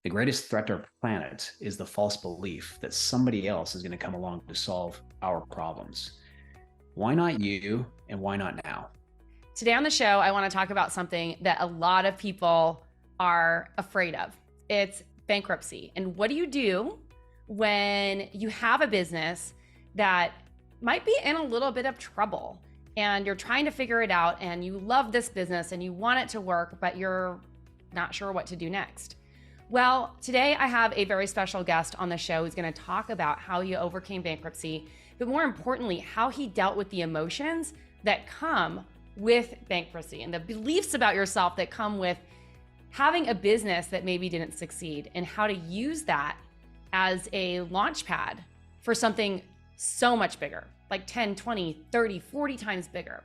The greatest threat to our planet is the false belief that somebody else is going to come along to solve our problems. Why not you, and why not now? Today on the show, I want to talk about something that a lot of people are afraid of. It's bankruptcy. And what do you do when you have a business that might be in a little bit of trouble and you're trying to figure it out and you love this business and you want it to work, but you're not sure what to do next? Well, today I have a very special guest on the show who's going to talk about how he overcame bankruptcy, but more importantly, how he dealt with the emotions that come with bankruptcy and the beliefs about yourself that come with having a business that maybe didn't succeed, and how to use that as a launch pad for something so much bigger, like 10, 20, 30, 40 times bigger.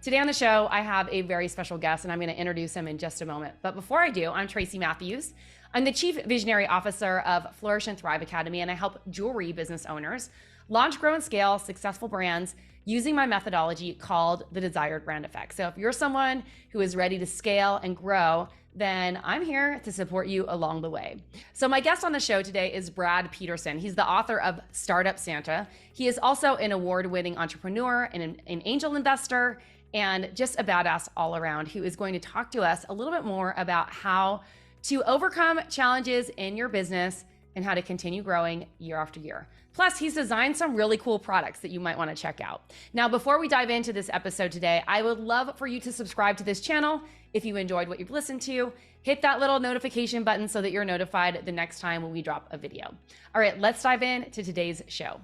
Today on the show, I have a very special guest, and I'm going to introduce him in just a moment. But before I do, I'm Tracy Matthews. I'm the Chief Visionary Officer of Flourish and Thrive Academy, and I help jewelry business owners launch, grow, and scale successful brands using my methodology called the Desired Brand Effect. So if you're someone who is ready to scale and grow, then I'm here to support you along the way. So my guest on the show today is Brad Pedersen. He's the author of Startup Santa. He is also an award-winning entrepreneur and an angel investor, and just a badass all around, who is going to talk to us a little bit more about how to overcome challenges in your business and how to continue growing year after year. Plus, he's designed some really cool products that you might want to check out. Now, before we dive into this episode today, I would love for you to subscribe to this channel if you enjoyed what you've listened to. Hit that little notification button so that you're notified the next time when we drop a video. All right, let's dive into today's show.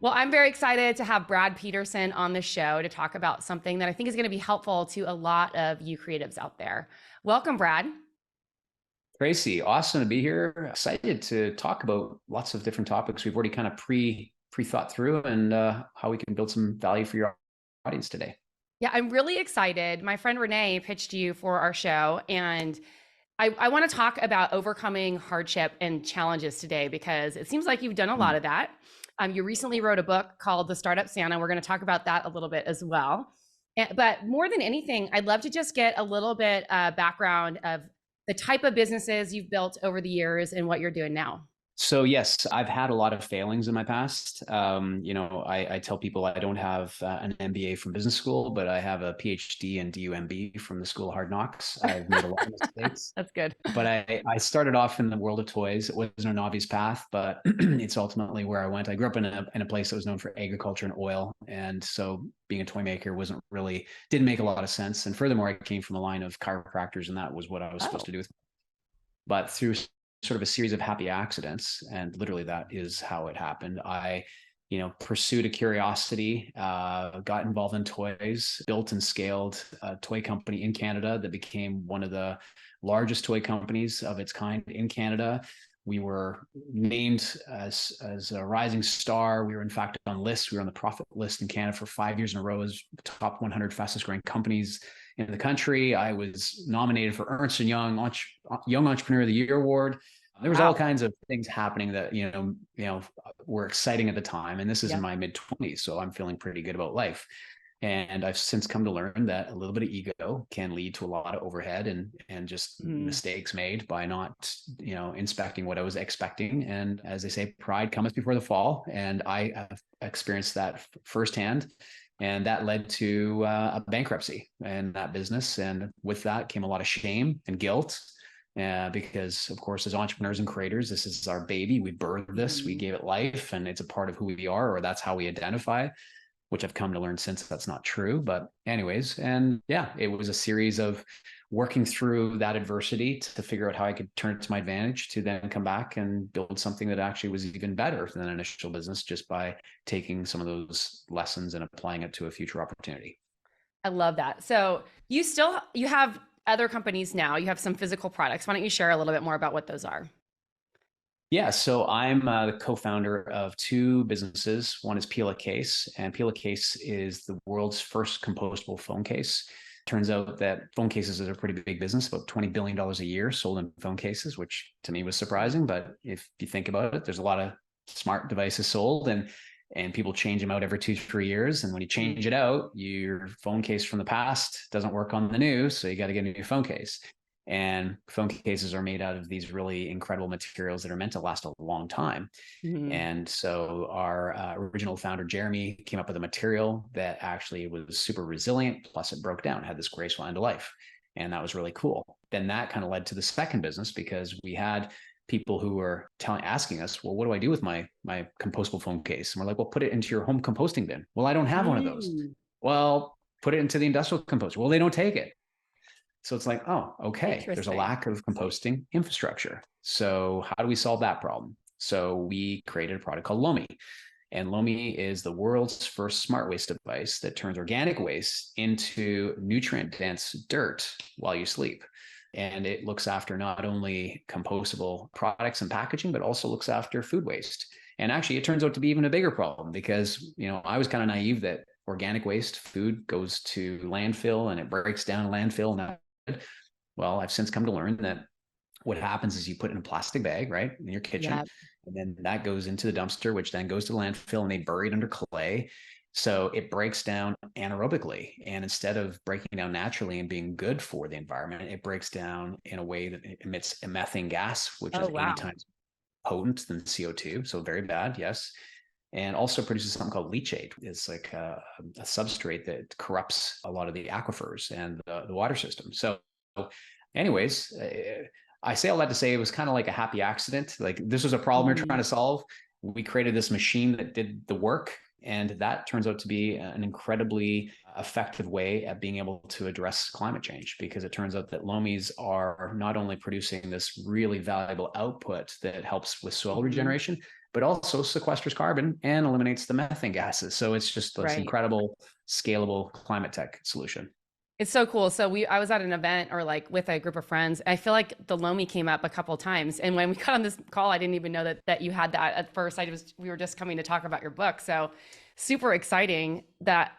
Well, I'm very excited to have Brad Pedersen on the show to talk about something that I think is going to be helpful to a lot of you creatives out there. Welcome, Brad. Tracy, awesome to be here. Excited to talk about lots of different topics we've already kind of pre-thought through, and how we can build some value for your audience today. Yeah, I'm really excited. My friend Renee pitched you for our show, and I want to talk about overcoming hardship and challenges today because it seems like you've done a lot of that. You recently wrote a book called The Startup Santa. We're going to talk about that a little bit as well. But more than anything, I'd love to just get a little bit background of the type of businesses you've built over the years and what you're doing now. So yes, I've had a lot of failings in my past. I tell people I don't have an MBA from business school, but I have a PhD and DUMB from the School of Hard Knocks. I've made a lot of mistakes. That's good. But I started off in the world of toys. It wasn't an obvious path, but it's ultimately where I went. I grew up in a place that was known for agriculture and oil. And so being a toy maker didn't make a lot of sense. And furthermore, I came from a line of chiropractors, and that was what I was supposed to do. But through sort of a series of happy accidents, and literally that is how it happened, I pursued a curiosity, got involved in toys, built and scaled a toy company in Canada that became one of the largest toy companies of its kind in Canada. We were named as a rising star. We were in fact on lists. We were on the profit list in Canada for 5 years in a row as top 100 fastest growing companies in the country. I was nominated for Ernst & Young Young Entrepreneur of the Year award. There was all kinds of things happening that were exciting at the time. And this is in my mid-20s, so I'm feeling pretty good about life. And I've since come to learn that a little bit of ego can lead to a lot of overhead and just mistakes made by not inspecting what I was expecting. And as they say, pride cometh before the fall. And I have experienced that firsthand. And that led to a bankruptcy in that business. And with that came a lot of shame and guilt. Because of course, as entrepreneurs and creators, this is our baby. We birthed this, we gave it life, and it's a part of who we are, or that's how we identify, which I've come to learn since that's not true. But anyways, and yeah, it was a series of working through that adversity to figure out how I could turn it to my advantage to then come back and build something that actually was even better than an initial business, just by taking some of those lessons and applying it to a future opportunity. I love that. So you have other companies now. You have some physical products. Why don't you share a little bit more about what those are? Yeah, so I'm the co-founder of two businesses. One is Peel a Case, and Peel a Case is the world's first compostable phone case. Turns out that phone cases is a pretty big business, about $20 billion a year sold in phone cases, which to me was surprising. But if you think about it, there's a lot of smart devices sold, and people change them out every 2-3 years. And when you change it out, your phone case from the past doesn't work on the new, so you got to get a new phone case. And phone cases are made out of these really incredible materials that are meant to last a long time. Mhm. And so our original founder, Jeremy, came up with a material that actually was super resilient, plus it broke down, had this graceful end of life. And that was really cool. Then that kind of led to the second business, because we had people who were asking us, well, what do I do with my compostable phone case? And we're like, well, put it into your home composting bin. Well, I don't have one of those. Mm. Well, put it into the industrial composter. Well, they don't take it. So it's like, oh, okay, there's a Interesting. lack of composting infrastructure. So how do we solve that problem? So we created a product called Lomi. And Lomi is the world's first smart waste device that turns organic waste into nutrient-dense dirt while you sleep. And it looks after not only compostable products and packaging, but also looks after food waste. And actually, it turns out to be even a bigger problem, because, I was kind of naive that organic waste food goes to landfill and it breaks down in landfill, and that. Well, I've since come to learn that what happens is you put it in a plastic bag, right, in your kitchen, Yeah. and then that goes into the dumpster, which then goes to the landfill, and they bury it under clay. So it breaks down anaerobically. And instead of breaking down naturally and being good for the environment, it breaks down in a way that it emits a methane gas, which Oh, is 80 wow. times potent than CO2. So very bad, yes. And also produces something called leachate. It's like a substrate that corrupts a lot of the aquifers and the water system. So anyways, I say all that to say it was kind of like a happy accident. Like, this was a problem we we're trying to solve. We created this machine that did the work, and that turns out to be an incredibly effective way at being able to address climate change, because it turns out that lomies are not only producing this really valuable output that helps with soil Mhm. regeneration, but also sequesters carbon and eliminates the methane gases. So it's just this Right. incredible scalable climate tech solution. It's so cool. So I was at an event, or like with a group of friends. I feel like the Lomi came up a couple of times. And when we got on this call, I didn't even know that you had that at first. We were just coming to talk about your book. So super exciting,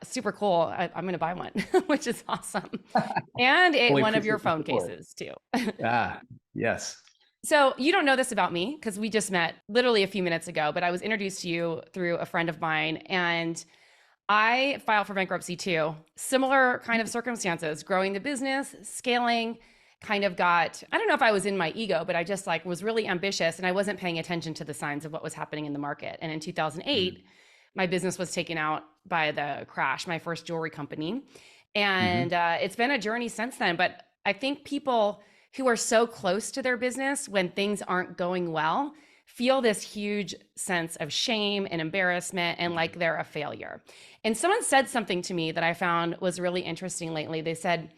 super cool. I'm going to buy one, which is awesome. And Fully one of your appreciate the phone support. cases too. Yes. So you don't know this about me because we just met literally a few minutes ago, but I was introduced to you through a friend of mine, and I filed for bankruptcy too. Similar kind of circumstances, growing the business, scaling, kind of I don't know if I was in my ego, but I just like was really ambitious, and I wasn't paying attention to the signs of what was happening in the market. And in 2008, my business was taken out by the crash, my first jewelry company. And Mm-hmm. it's been a journey since then. But I think people who are so close to their business when things aren't going well feel this huge sense of shame and embarrassment and like they're a failure. And someone said something to me that I found was really interesting lately. They said,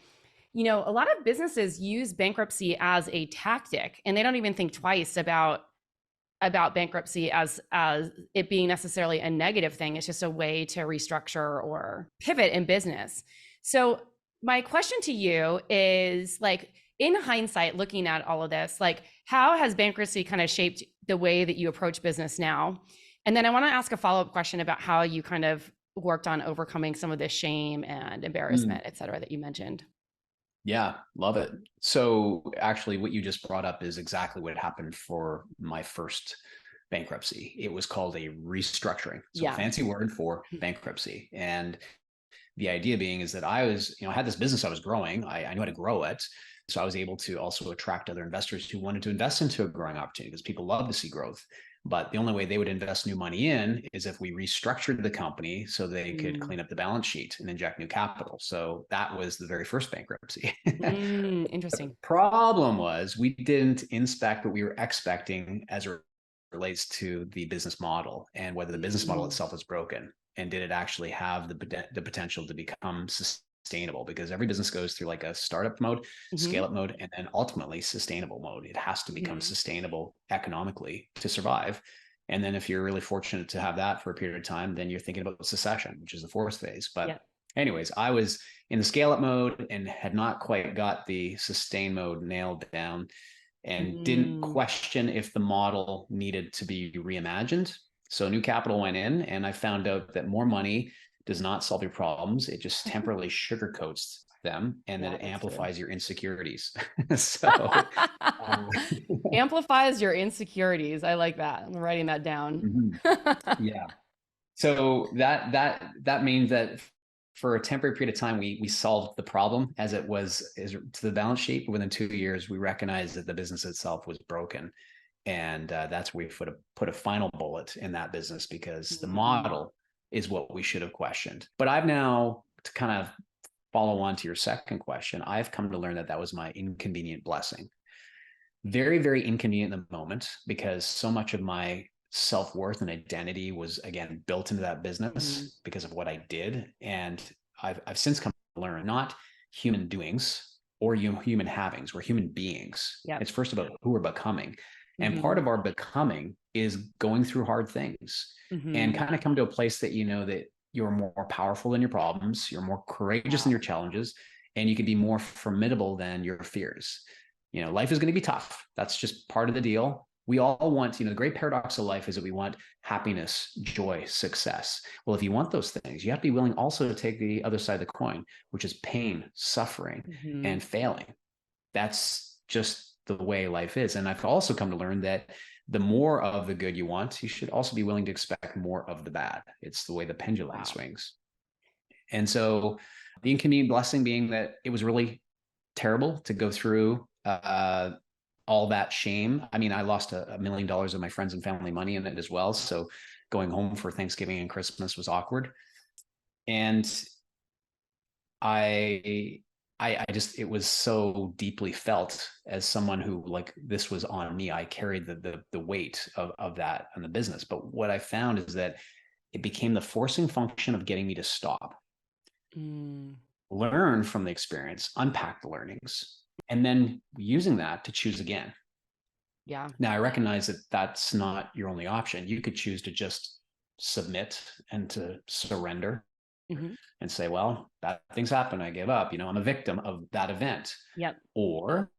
a lot of businesses use bankruptcy as a tactic, and they don't even think twice about bankruptcy as it being necessarily a negative thing. It's just a way to restructure or pivot in business. So my question to you is, like, in hindsight, looking at all of this, like, how has bankruptcy kind of shaped the way that you approach business now? And then I want to ask a follow-up question about how you kind of worked on overcoming some of the shame and Mm. embarrassment, et cetera, that you mentioned. Yeah, love it. So actually, what you just brought up is exactly what happened for my first bankruptcy. It was called a restructuring. So Yeah. fancy word for bankruptcy. And the idea being is that I was, I had this business I was growing. I knew how to grow it. So I was able to also attract other investors who wanted to invest into a growing opportunity, because people love to see growth. But the only way they would invest new money in is if we restructured the company so they could Mm. clean up the balance sheet and inject new capital. So that was the very first bankruptcy. The Interesting. problem was we didn't inspect what we were expecting as it relates to the business model, and whether the business model Mm. itself was broken, and did it actually have the potential to become sustainable, because every business goes through like a startup mode, Mm-hmm. scale up mode, and then ultimately sustainable mode. It has to become Mm-hmm. sustainable economically to survive. And then if you're really fortunate to have that for a period of time, then you're thinking about secession, which is the fourth phase. But Yeah. anyways, I was in the scale up mode and had not quite got the sustain mode nailed down, and didn't Mm. question if the model needed to be reimagined. So new capital went in, and I found out that more money does not solve your problems. It just temporarily sugarcoats them, and then Yeah, it that's true. amplifies your insecurities. So, um, Amplifies your insecurities. I like that. I'm writing that down. mhm, yeah. So that means that for a temporary period of time, we solved the problem as it was to the balance sheet. Within 2 years, we recognized that the business itself was broken. And that's where we put a final bullet in that business, because the model is what we should have questioned. But I've now, to kind of follow on to your second question, I've come to learn that that was my inconvenient blessing. Very, very inconvenient in the moment, because so much of my self-worth and identity was, again, built into that business because of what I did. And I've since come to learn, not human doings or human havings. We're human beings. It's first about who we're becoming. And part of our becoming is going through hard things and kind of come to a place that you know that you're more powerful than your problems, you're more courageous than your challenges, and you can be more formidable than your fears. You know, life is going to be tough. That's just part of the deal. We all want, you know, the great paradox of life is that we want happiness, joy, success. Well, if you want those things, you have to be willing also to take the other side of the coin, which is pain, suffering, and failing. That's just the way life is. And I've also come to learn that the more of the good you want, you should also be willing to expect more of the bad. It's the way the pendulum swings. And so the inconvenient blessing being that it was really terrible to go through all that shame. I mean, I lost $1 million of my friends and family money in it as well. So going home for Thanksgiving and Christmas was awkward. And I just, it was so deeply felt as someone who, like, this was on me. I carried the weight of that in the business. But what I found is that it became the forcing function of getting me to stop, learn from the experience, unpack the learnings, and then using that to choose again. Yeah. Now I recognize that that's not your only option. You could choose to just submit and to surrender and say, well, bad things happen, I give up. You know, I'm a victim of that event. Yep. Or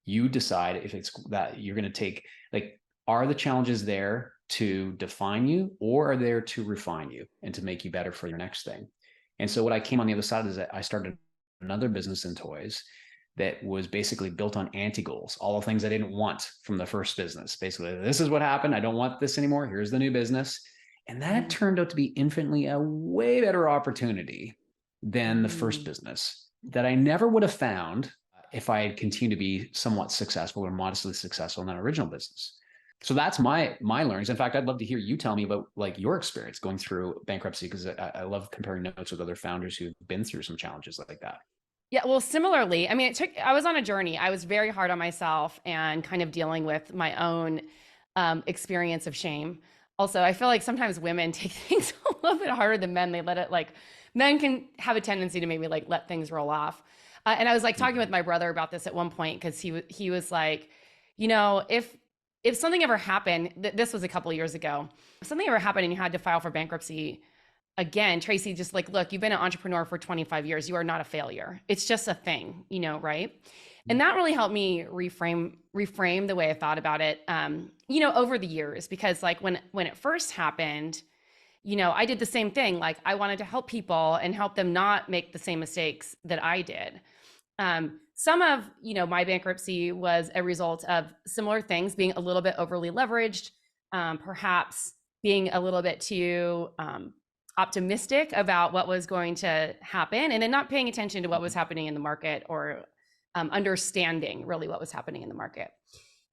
you decide if it's that you're going to take, like, are the challenges there to define you, or are there to refine you and to make you better for your next thing? And so what I came on the other side is that I started another business in toys that was basically built on anti-goals, all the things I didn't want from the first business. Basically, this is what happened. I don't want this anymore. Here's the new business. And that turned out to be infinitely a way better opportunity than the first business that I never would have found if I had continued to be somewhat successful or modestly successful in that original business. So that's my learnings. In fact, I'd love to hear you tell me about, like, your experience going through bankruptcy, because I love comparing notes with other founders who've been through some challenges like that. Yeah, well, similarly, I mean, I was on a journey. I was very hard on myself and kind of dealing with my own experience of shame. Also, I feel like sometimes women take things a little bit harder than men. They let it, like, men can have a tendency to maybe like let things roll off. And I was like talking with my brother about this at one point, because he was like, you know, if something ever happened, this was a couple of years ago, if something ever happened and you had to file for bankruptcy again, Tracy, just like, look, you've been an entrepreneur for 25 years. You are not a failure. It's just a thing, you know, right? And that really helped me reframe the way I thought about it, you know, over the years, because like when it first happened, you know, I did the same thing. Like, I wanted to help people and help them not make the same mistakes that I did. Some of, you know, my bankruptcy was a result of similar things, being a little bit overly leveraged, perhaps being a little bit too optimistic about what was going to happen, and then not paying attention to what was happening in the market, or understanding really what was happening in the market.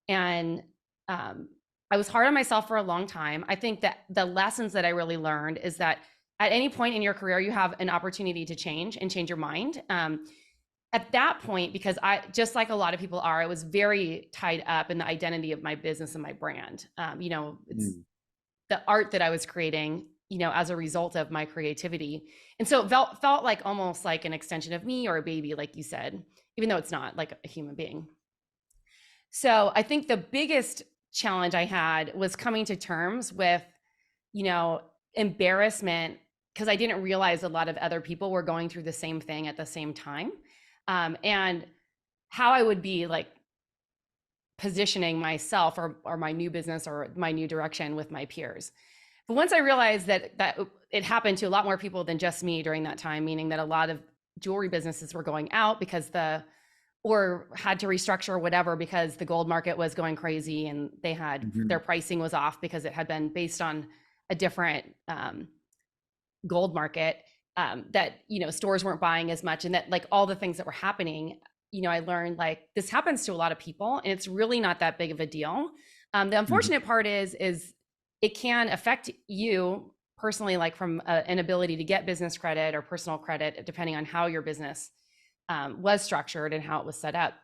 And I was hard on myself for a long time. I think that the lessons that I really learned is that at any point in your career, you have an opportunity to change and change your mind. At that point, because I, just like a lot of people are, I was very tied up in the identity of my business and my brand. You know, it's the art that I was creating, you know, as a result of my creativity. And so it felt like almost like an extension of me, or a baby, like you said, even though it's not, like a human being. So I think the biggest challenge I had was coming to terms with, you know, embarrassment, because I didn't realize a lot of other people were going through the same thing at the same time. And how I would be like positioning myself or my new business or my new direction with my peers. But once I realized that it happened to a lot more people than just me during that time, meaning that a lot of jewelry businesses were going out because or had to restructure or whatever, because the gold market was going crazy and they had their pricing was off because it had been based on a different gold market. that, stores weren't buying as much, and that like all the things that were happening, I learned like this happens to a lot of people and it's really not that big of a deal. The Mhm. unfortunate part is it can affect you personally, like from an ability to get business credit or personal credit, depending on how your business was structured and how it was set up.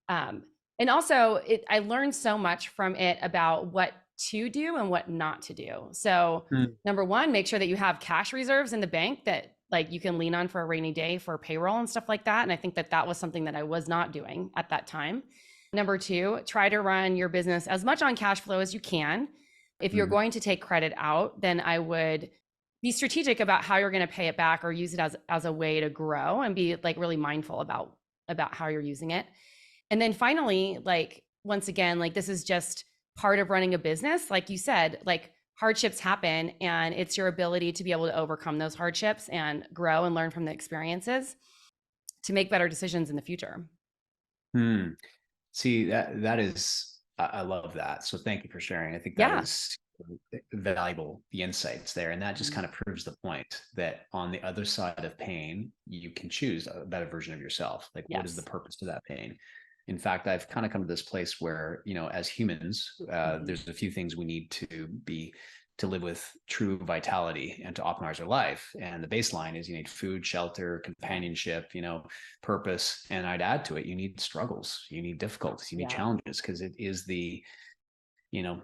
Um, and also, I learned so much from it about what to do and what not to do. So, Mm. number one, make sure that you have cash reserves in the bank that like you can lean on for a rainy day for payroll and stuff like that. And I think that that was something that I was not doing at that time. Number two, try to run your business as much on cash flow as you can. If you're Mhm. going to take credit out, then I would be strategic about how you're going to pay it back or use it as a way to grow, and be like really mindful about how you're using it. And then finally, like once again, like this is just part of running a business. Like you said, like hardships happen, and it's your ability to be able to overcome those hardships and grow and learn from the experiences to make better decisions in the future. Hmm. See, that is, I love that. So thank you for sharing. I think that Yeah. is valuable, the insights there. And that just kind of proves the point that on the other side of pain, you can choose a better version of yourself. Like, what is the Yes. purpose to that pain? In fact, I've kind of come to this place where, as humans, Mhm. there's a few things we need to live with true vitality and to optimize our life. And the baseline is you need food, shelter, Yeah. companionship, purpose. And I'd add to it, you need struggles, you need difficulties, you need Yeah. challenges, because it is you know,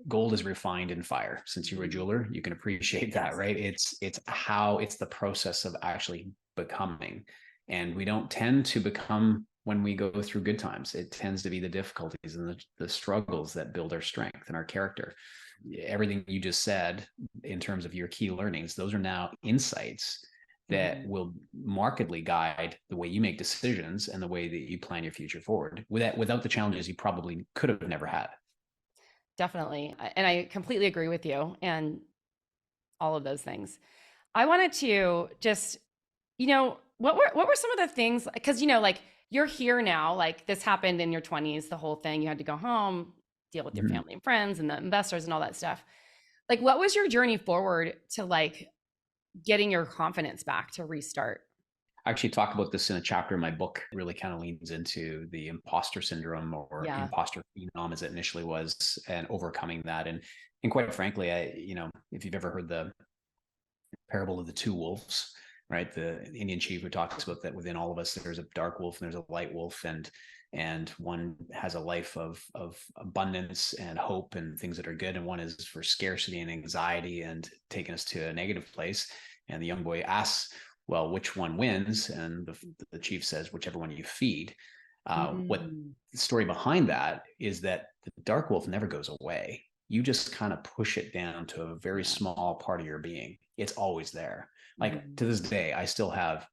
gold is refined in fire. Since you're a Mhm. jeweler, you can appreciate that, Yes. right? It's the process of actually becoming. And we don't tend to become when we go through good times. It tends to be the difficulties and the struggles that build our strength and our character. Everything you just said in terms of your key learnings, those are now insights that Mhm. will markedly guide the way you make decisions and the way that you plan your future forward. Without the challenges you probably could have never had. Definitely. And I completely agree with you and all of those things. I wanted to just, what were some of the things, because like you're here now, like this happened in your 20s, the whole thing, you had to go home, deal with your Mhm. family and friends and the investors and all that stuff. Like what was your journey forward to like getting your confidence back to restart? I actually talk about this in a chapter in my book. It really kind of leans into the imposter syndrome, or Yeah. imposter phenom as it initially was, and overcoming that. And quite frankly, if you've ever heard the parable of the two wolves, right? The Indian chief who talks about that within all of us, there's a dark wolf and there's a light wolf, and one has a life of abundance and hope and things that are good, and one is for scarcity and anxiety and taking us to a negative place. And the young boy asks, well, which one wins? And the chief says, whichever one you feed. What Mm. the story behind that is that the dark wolf never goes away. You just kind of push it down to a very Yeah. small part of your being. It's always there. Like Mhm. to this day, I still have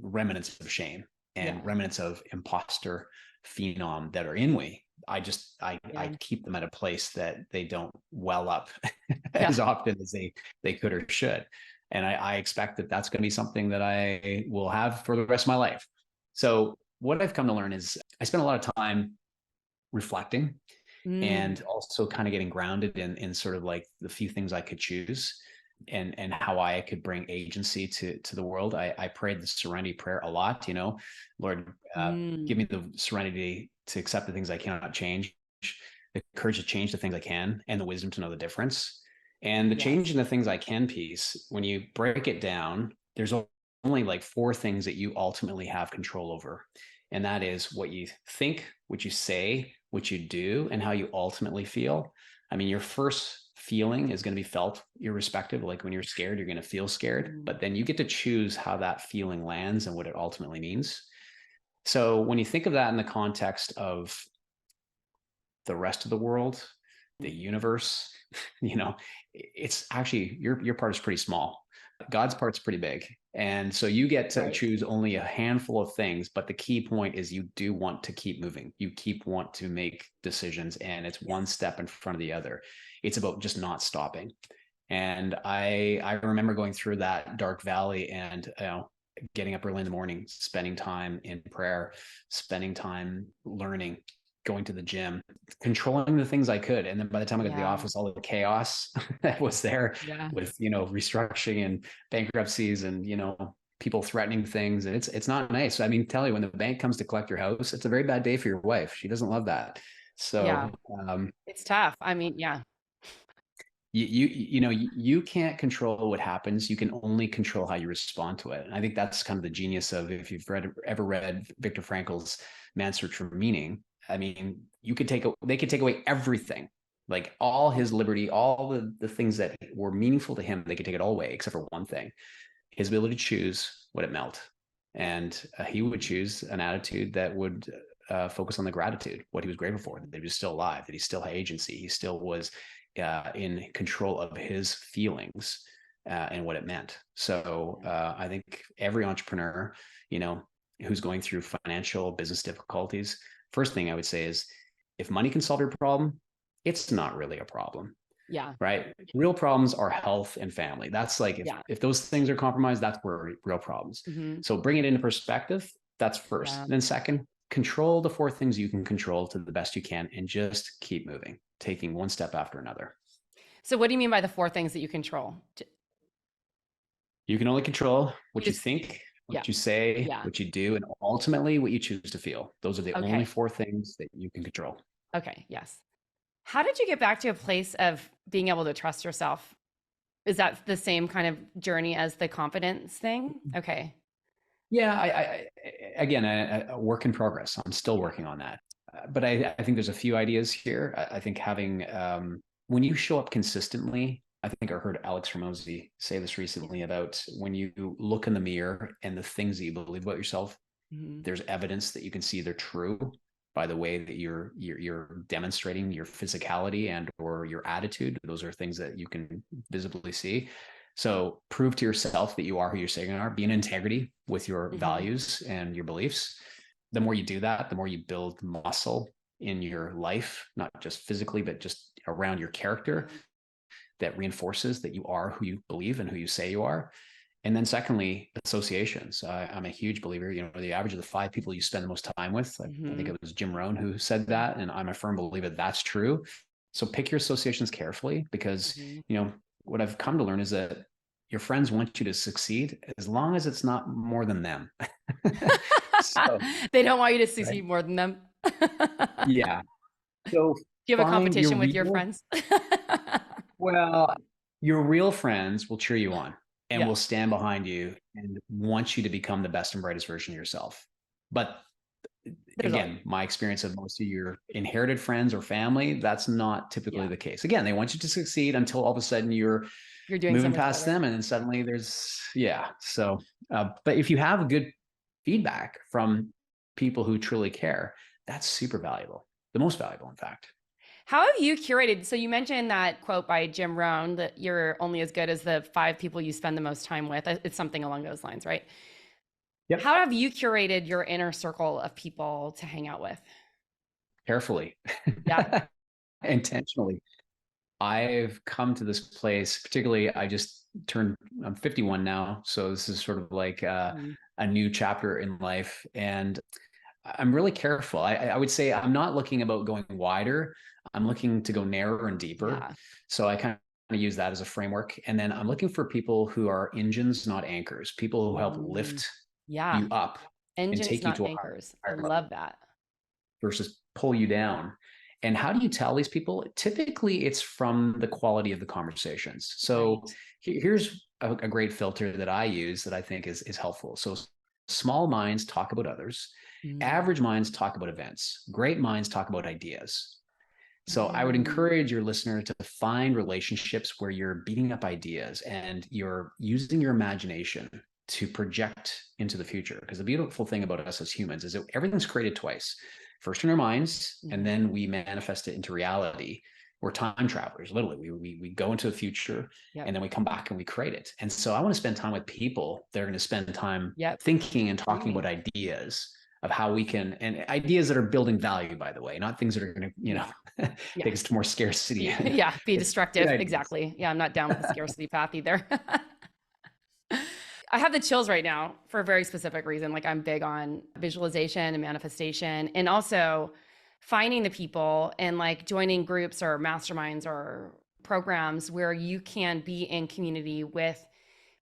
remnants of shame and Yeah. remnants of imposter phenom that are in me. I Yeah. keep them at a place that they don't well up Yeah. as often as they could or should. And I expect that that's going to be something that I will have for the rest of my life. So what I've come to learn is I spend a lot of time reflecting, Mm. and also kind of getting grounded in sort of like the few things I could choose, and how I could bring agency to the world. I prayed the serenity prayer a lot, Lord, give Mm. me the serenity to accept the things I cannot change, the courage to change the things I can, and the wisdom to know the difference. And the change Yes. in the things I can piece, when you break it down, there's only like four things that you ultimately have control over. And that is what you think, what you say, what you do, and how you ultimately feel. I mean, your first feeling is going to be felt irrespective. Like when you're scared, you're going to feel scared, Mm. but then you get to choose how that feeling lands and what it ultimately means. So when you think of that in the context of the rest of the world, the universe, it's actually your part is pretty small. God's part's pretty big. And so you get to Right. choose only a handful of things, but the key point is you do want to keep moving. You keep want to make decisions, and it's one step in front of the other. It's about just not stopping. And I remember going through that dark valley, and getting up early in the morning, spending time in prayer, spending time learning, going to the gym, controlling the things I could. And then by the time I got to the Yeah. office, all the chaos that was there Yeah. with, restructuring and bankruptcies and, people threatening things. And it's not nice. I mean, tell you, when the bank comes to collect your house, it's a very bad day for your wife. She doesn't love that. Yeah. So, It's tough. I mean, yeah. you can't control what happens. You can only control how you respond to it. And I think that's kind of the genius of, if you've ever read Viktor Frankl's Man's Search for Meaning. I mean, they could take away everything, like all his liberty, all the things that were meaningful to him. They could take it all away except for one thing: his ability to choose what it meant. And he would choose an attitude that would focus on the gratitude, what he was grateful for, that he was still alive, that he still had agency, he still was in control of his feelings and what it meant. So I think every entrepreneur, who's going through financial business difficulties, first thing I would say is, if money can solve your problem, it's not really a problem. Yeah. Right. Real problems are health and family. That's like, Yeah. if those things are compromised, that's where real problems. Mm-hmm. So bring it into perspective. That's first. Yeah. Then second, control the 4 things you can control to the best you can, and just keep moving, taking one step after another. So what do you mean by the 4 things that you control? You can only control what you Just, think, yeah. what you say, Yeah. what you do, and ultimately what you choose to feel. Those are the Okay. only 4 things that you can control. Okay. Yes. How did you get back to a place of being able to trust yourself? Is that the same kind of journey as the confidence thing? Okay. Yeah, again, a work in progress. I'm still working on that. But I think there's a few ideas here. I think having, when you show up consistently, I think I heard Alex Ramosi say this recently about, when you look in the mirror and the things that you believe about yourself, Mm-hmm. there's evidence that you can see they're true by the way that you're demonstrating your physicality and or your attitude. Those are things that you can visibly see. So prove to yourself that you are who you're saying you are. Be in integrity with your Mm-hmm. values and your beliefs. The more you do that, the more you build muscle in your life, not just physically, but just around your character, that reinforces that you are who you believe and who you say you are. And then secondly, associations. I'm a huge believer, the average of the 5 people you spend the most time with, I think it was Jim Rohn who said that, and I'm a firm believer that's true. So pick your associations carefully, because, what I've come to learn is that your friends want you to succeed as long as it's not more than them. So, They don't want you to succeed right? more than them. Yeah. So Do you have a find your competition with your real, friends? well, your real friends will cheer you on and Yeah. will stand behind you and want you to become the best and brightest version of yourself. But again, my experience of most of your inherited friends or family, that's not typically the case. Again, they want you to succeed until all of a sudden you're doing so moving much past better. them, and then suddenly there's, so but if you have good feedback from people who truly care, that's super valuable, the most valuable, in fact. How have you curated? So you mentioned that quote by Jim Rohn, that you're only as good as the 5 people you spend the most time with. It's something along those lines, right? Yep. How have you curated your inner circle of people to hang out with? Carefully. Yeah. Intentionally. I've come to this place, particularly I'm 51 now. So this is sort of like a new chapter in life. And I'm really careful. I would say I'm not looking about going wider. I'm looking to go narrower and deeper. Yeah. So I kind of use that as a framework. And then I'm looking for people who are engines, not anchors, people who help lift Yeah. you up and Engines, take you not to a anchors. I higher level love that. versus pull you down. And how do you tell these people? Typically, it's from the quality of the conversations. So Right. here's a great filter that I use that I think is helpful. So small minds talk about others. Average minds talk about events. Great minds talk about ideas. So I would encourage your listener to find relationships where you're beating up ideas and you're using your imagination to project into the future. Because the beautiful thing about us as humans is that everything's created twice. First in our minds, and then we manifest it into reality. We're time travelers, literally. We go into the future, and then we come back and we create it. And so I want to spend time with people that are going to spend time thinking and talking about ideas of how we can, and ideas that are building value, by the way, not things that are going to, take us to more scarcity. Be destructive. Exactly. Yeah, I'm not down with the scarcity path either. I have the chills right now for a very specific reason. Like, I'm big on visualization and manifestation, and also finding the people and like joining groups or masterminds or programs where you can be in community with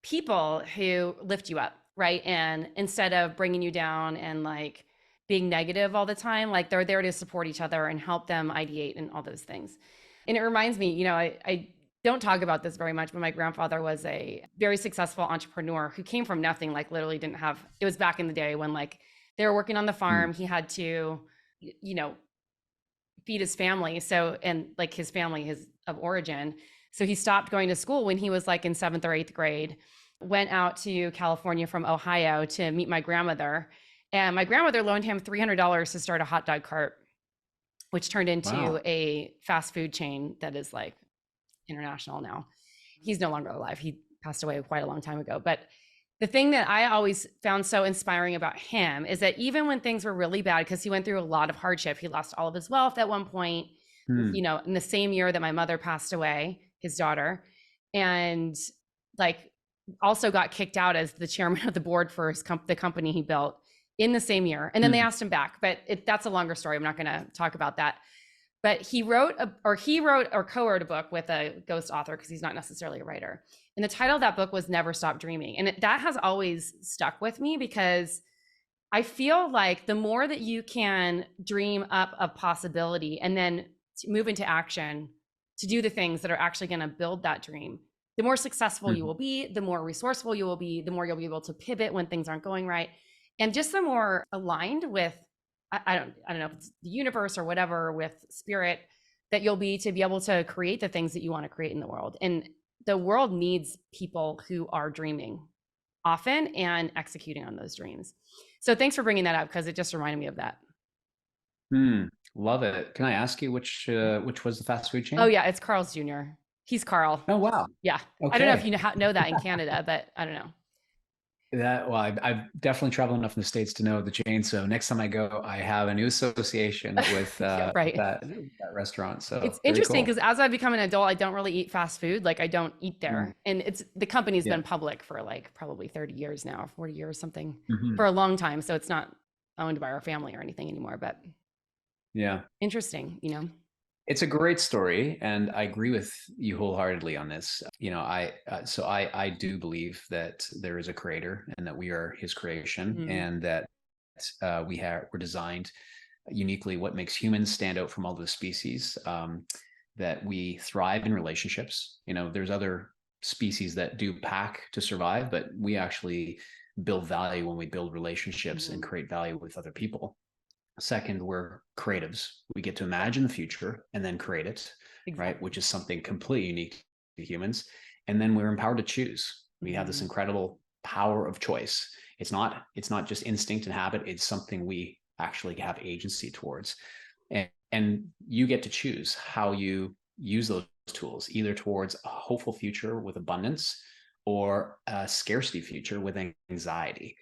people who lift you up, right? And instead of bringing you down and like being negative all the time, like they're there to support each other and help them ideate and all those things. And it reminds me, I don't talk about this very much, but my grandfather was a very successful entrepreneur who came from nothing, like literally didn't have, it was back in the day when like they were working on the farm. He had to, you know, feed his family. So, and like his family, his of origin. So he stopped going to school when he was like in 7th or 8th grade, went out to California from Ohio to meet my grandmother. And my grandmother loaned him $300 to start a hot dog cart, which turned into Wow. a fast food chain that is like international now. He's no longer alive. He passed away quite a long time ago. But the thing that I always found so inspiring about him is that even when things were really bad, because he went through a lot of hardship, he lost all of his wealth at one point, Hmm. in the same year that my mother passed away, his daughter, and like also got kicked out as the chairman of the board for the company he built in the same year. And then they Hmm. asked him back, but that's a longer story. I'm not going to talk about that. But he wrote or co-wrote a book with a ghost author because he's not necessarily a writer. And the title of that book was Never Stop Dreaming. And that has always stuck with me because I feel like the more that you can dream up a possibility and then move into action to do the things that are actually going to build that dream, the more successful you Hmm. will be, the more resourceful you will be, the more you'll be able to pivot when things aren't going right. And just the more aligned with, I don't know if it's the universe or whatever, with spirit, that you'll be to be able to create the things that you want to create in the world. And the world needs people who are dreaming often and executing on those dreams. So thanks for bringing that up because it just reminded me of that. Hmm. Love it. Can I ask you Yeah. which was the fast food Oh chain? yeah, it's Carl's Jr. He's Carl. Oh, wow. Yeah. I don't know if Okay. you know that in Canada, but I don't know. I've definitely traveled enough in the States to know the chain. So next time I go, I have a new association Yeah, with right. that restaurant. It's So very interesting cool. because as I become an adult, I don't really eat fast food. Like I don't eat Mm. there. And it's the company's Yeah. been public for like probably 30 years now, 40 years, something, Hmm. for a long time. So it's not owned by our family or anything anymore, but Yeah. interesting. It's a great story, and I agree with you wholeheartedly on this. I do believe that there is a creator and that we are his creation, Mhm. and that we're designed uniquely. What makes humans stand out from all the species, that we thrive in relationships. There's other species that do pack to survive, but we actually build value when we build relationships and Mhm. create value with other people. Second, we're creatives. We get to imagine the future and then create it, right? Exactly. Which is something completely unique to humans. And then we're empowered to choose. We have this Mhm. incredible power of choice. It's not just instinct and habit, it's something we actually have agency towards. And you get to choose how you use those tools, either towards a hopeful future with abundance or a scarcity future with anxiety.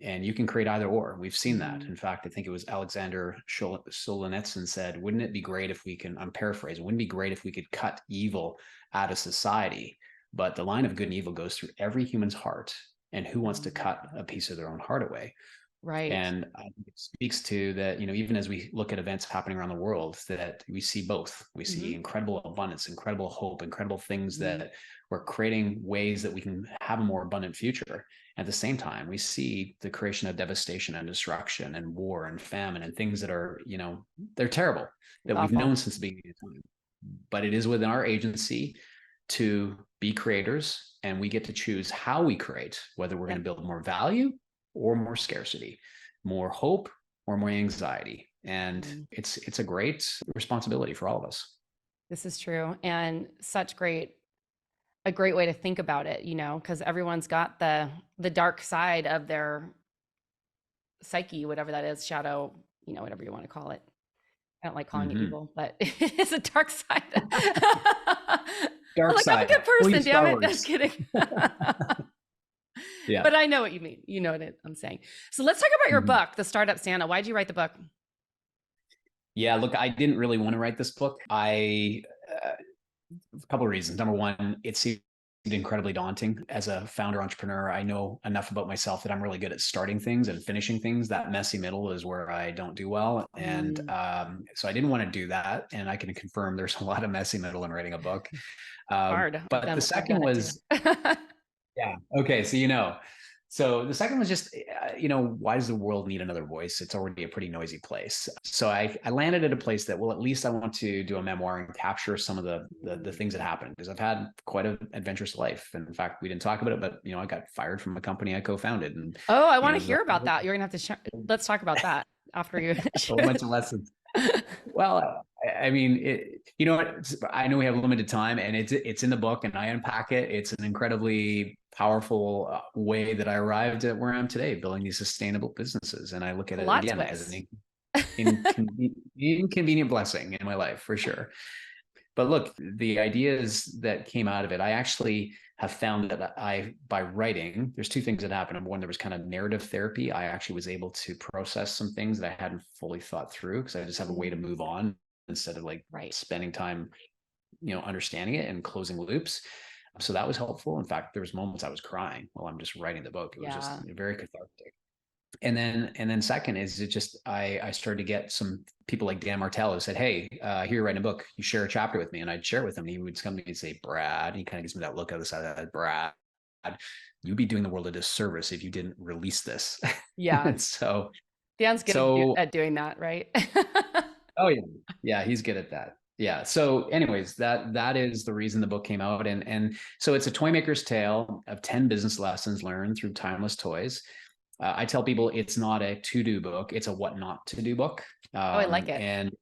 And you can create either or. We've seen that. Mhm. In fact, I think it was Alexander Solzhenitsyn said, "Wouldn't it be great if we can?" I'm paraphrasing. Wouldn't it be great if we could cut evil out of society? But the line of good and evil goes through every human's heart, and who wants to Mhm. cut a piece of their own heart away? Right. And I think it speaks to that, even as we look at events happening around the world, that we see both. We see Mhm. incredible abundance, incredible hope, incredible things Mhm. that we're creating ways that we can have a more abundant future. At the same time, we see the creation of devastation and destruction and war and famine and things that are, they're terrible, It's that we've awful. known since the beginning of time. But it is within our agency to be creators, and we get to choose how we create, whether we're going Yep. to build more value or more scarcity, more hope or more anxiety. And Mhm. it's a great responsibility for all of us. This is true. And a great way to think about it, because everyone's got the dark side of their psyche, whatever that is, shadow, whatever you want to call it. I don't like calling it Mm-hmm. evil, but it's a dark side. I'm Dark like, I'm a side. good We'll person, use damn Star it. Just Wars. kidding. Yeah. But I know what you mean. You know what I'm saying. So let's talk about your Mm-hmm. book, The Startup Santa. Why did you write the book? Yeah. Look, I didn't really want to write this book. A couple of reasons. Number one, it seemed incredibly daunting as a founder entrepreneur. I know enough about myself that I'm really good at starting things and finishing things. That messy middle is where I don't do well. And so I didn't want to do that. And I can confirm there's a lot of messy middle in writing a book. Hard. But the I've second done it was, too. yeah. Okay. So, so the second was just, why does the world need another voice? It's already a pretty noisy place. So I landed at a place that, well, at least I want to do a memoir and capture some of the things that happened, because I've had quite an adventurous life. And in fact, we didn't talk about it, but I got fired from a company I co-founded. And Oh, I want to hear about that. You're gonna have to let's talk about that after you. a whole bunch of lessons. Well, I mean, I know we have limited time, and it's in the book, and I unpack it. It's an incredibly powerful way that I arrived at where I am today, building these sustainable businesses. And I look at it again as an inconvenient blessing in my life, for sure. But look, the ideas that came out of it, I actually have found that by writing, there's two things that happened. Number one, there was kind of narrative therapy. I actually was able to process some things that I hadn't fully thought through, because I just have a way to move on instead of spending time, understanding it and closing loops. So that was helpful. In fact, there was moments I was crying while I'm just writing the book. It was just very cathartic. And then second is it just, I started to get some people like Dan Martell who said, hey, here you're writing a book, you share a chapter with me. And I'd share it with him. And he would come to me and say, Brad, and he kind of gives me that look on the side of that, Brad, you'd be doing the world a disservice if you didn't release this. Yeah. So Dan's good at doing that, right? Oh yeah. Yeah, he's good at that. Yeah. So anyways, that is the reason the book came out. And so it's a toy maker's tale of 10 business lessons learned through timeless toys. I tell people it's not a to-do book, it's a what not to do book. I like it. And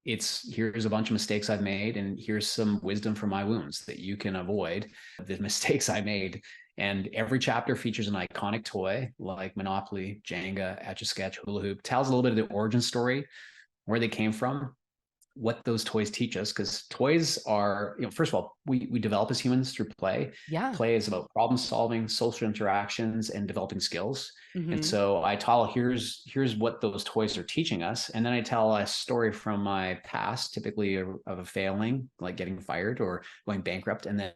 here's a bunch of mistakes I've made, and here's some wisdom from my wounds that you can avoid the mistakes I made. And every chapter features an iconic toy like Monopoly, Jenga, Etch-a-Sketch, Hula Hoop, tells a little bit of the origin story, where they came from, what those toys teach us. Because toys are, first of all, we develop as humans through play. Yeah. Play is about problem solving, social interactions, and developing skills. And so I tell, here's what those toys are teaching us. And then I tell a story from my past, typically of a failing, like getting fired or going bankrupt. And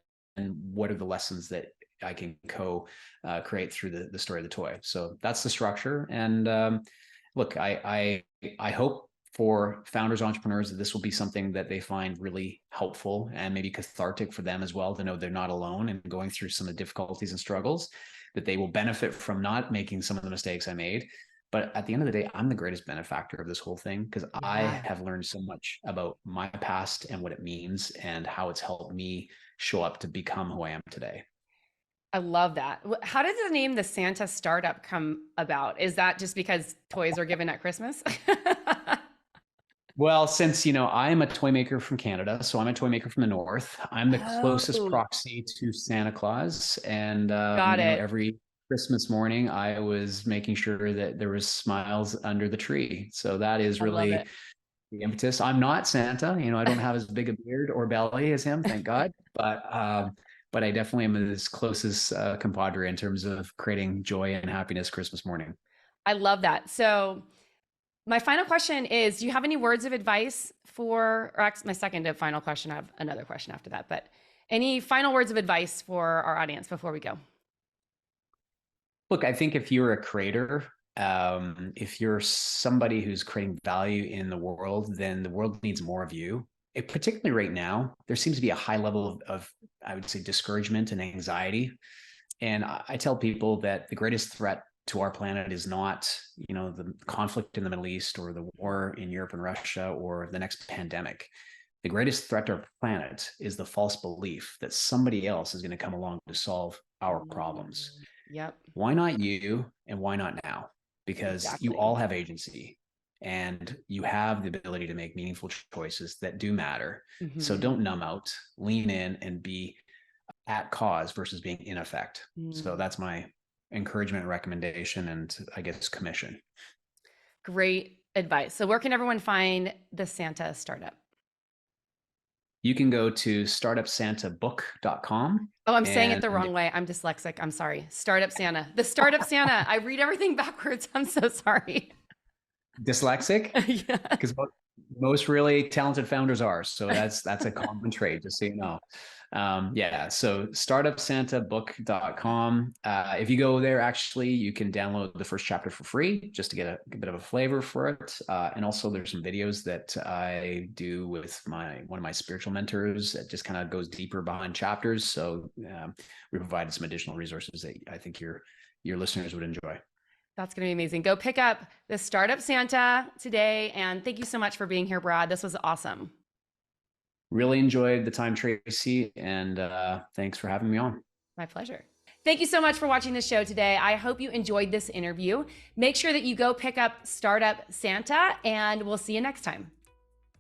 what are the lessons that I can create through the story of the toy. So that's the structure. And look, I hope for founders, entrepreneurs, that this will be something that they find really helpful and maybe cathartic for them as well, to know they're not alone and going through some of the difficulties and struggles, that they will benefit from not making some of the mistakes I made. But at the end of the day, I'm the greatest benefactor of this whole thing, because I have learned so much about my past and what it means and how it's helped me show up to become who I am today. I love that. How did the name The Santa Startup come about? Is that just because toys are given at Christmas? Well, since, I'm a toy maker from Canada, so I'm a toy maker from the North. I'm the closest proxy to Santa Claus. And every Christmas morning, I was making sure that there was smiles under the tree. So that is really the impetus. I'm not Santa. I don't have as big a beard or belly as him, thank God. But I definitely am his closest compadre in terms of creating joy and happiness Christmas morning. I love that. So my final question is, do you have any words of advice or actually my second and final question, I have another question after that, but any final words of advice for our audience before we go? Look, I think if you're a creator, if you're somebody who's creating value in the world, then the world needs more of you. Particularly right now, there seems to be a high level of, I would say, discouragement and anxiety. And I tell people that the greatest threat to our planet is not, the conflict in the Middle East or the war in Europe and Russia or the next pandemic. The greatest threat to our planet is the false belief that somebody else is going to come along to solve our problems. Yep. Why not you, and why not now? Because you all have agency and you have the ability to make meaningful choices that do matter. So don't numb out, lean in, and be at cause versus being in effect. So that's my encouragement, recommendation, and I guess commission. Great advice. So where can everyone find the Santa Startup? You can go to startupsantabook.com. Oh, I'm saying it the wrong way. I'm dyslexic. I'm sorry. Startup Santa. The Startup Santa. I read everything backwards. I'm so sorry. Dyslexic? Yeah. Because most really talented founders are. So that's a common trait, just so you know. Yeah, so startupsantabook.com. If you go there, actually, you can download the first chapter for free just to get a bit of a flavor for it. And also, there's some videos that I do with one of my spiritual mentors that just kind of goes deeper behind chapters. So we provided some additional resources that I think your listeners would enjoy. That's going to be amazing. Go pick up the Startup Santa today. And thank you so much for being here, Brad. This was awesome. Really enjoyed the time, Tracy, and thanks for having me on. My pleasure. Thank you so much for watching the show today. I hope you enjoyed this interview. Make sure that you go pick up Startup Santa, and we'll see you next time.